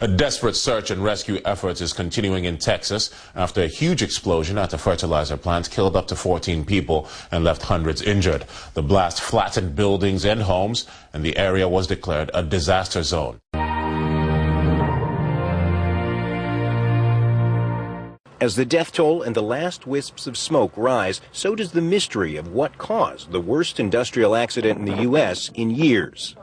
A desperate search and rescue efforts is continuing in Texas after a huge explosion at a fertilizer plant killed up to 14 people and left hundreds injured. The blast flattened buildings and homes, and the area was declared a disaster zone. As the death toll and the last wisps of smoke rise, so does the mystery of what caused the worst industrial accident in the U.S. in years.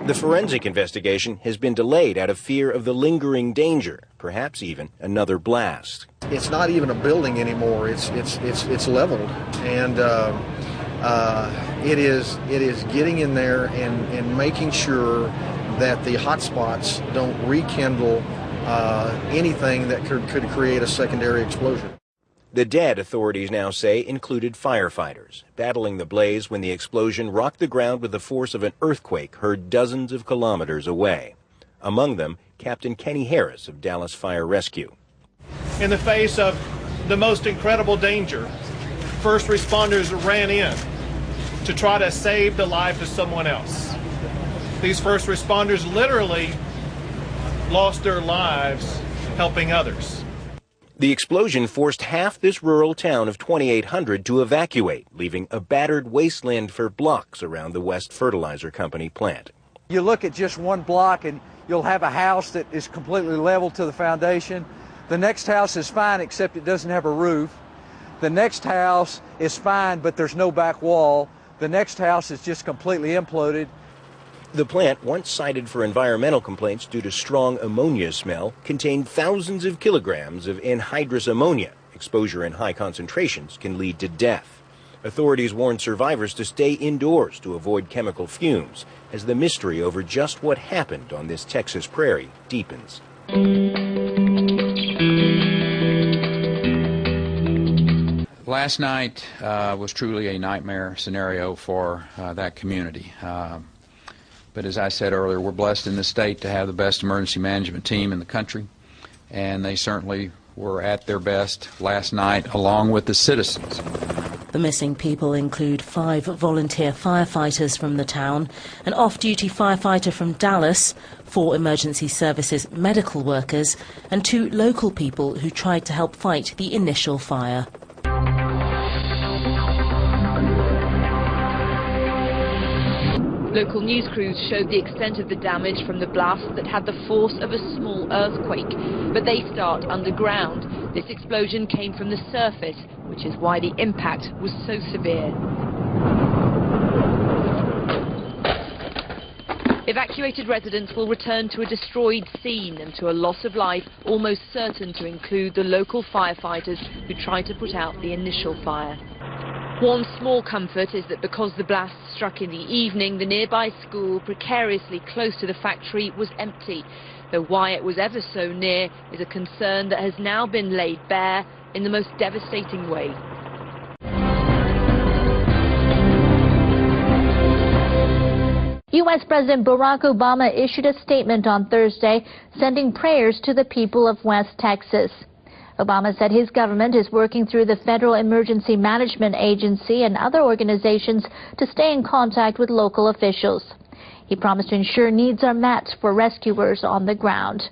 The forensic investigation has been delayed out of fear of the lingering danger, perhaps even another blast. It's not even a building anymore. It's leveled, and it is getting in there and making sure that the hot spots don't rekindle anything that could create a secondary explosion. The dead, authorities now say, included firefighters, battling the blaze when the explosion rocked the ground with the force of an earthquake heard dozens of kilometers away. Among them, Captain Kenny Harris of Dallas Fire Rescue. In the face of the most incredible danger, first responders ran in to try to save the life of someone else. These first responders literally lost their lives helping others. The explosion forced half this rural town of 2,800 to evacuate, leaving a battered wasteland for blocks around the West Fertilizer Company plant. You look at just one block and you'll have a house that is completely level to the foundation. The next house is fine except it doesn't have a roof. The next house is fine but there's no back wall. The next house is just completely imploded. The plant, once cited for environmental complaints due to strong ammonia smell, contained thousands of kilograms of anhydrous ammonia. Exposure in high concentrations can lead to death. Authorities warn survivors to stay indoors to avoid chemical fumes as the mystery over just what happened on this Texas prairie deepens. Last night was truly a nightmare scenario for that community. But as I said earlier, we're blessed in this state to have the best emergency management team in the country, and they certainly were at their best last night along with the citizens. The missing people include 5 volunteer firefighters from the town, an off-duty firefighter from Dallas, 4 emergency services medical workers, and 2 local people who tried to help fight the initial fire. Local news crews showed the extent of the damage from the blast that had the force of a small earthquake, but they start underground. This explosion came from the surface, which is why the impact was so severe. Evacuated residents will return to a destroyed scene and to a loss of life almost certain to include the local firefighters who tried to put out the initial fire. One small comfort is that because the blast struck in the evening, the nearby school, precariously close to the factory, was empty, though why it was ever so near is a concern that has now been laid bare in the most devastating way. U.S. President Barack Obama issued a statement on Thursday sending prayers to the people of West Texas. Obama said his government is working through the Federal Emergency Management Agency and other organizations to stay in contact with local officials. He promised to ensure needs are met for rescuers on the ground.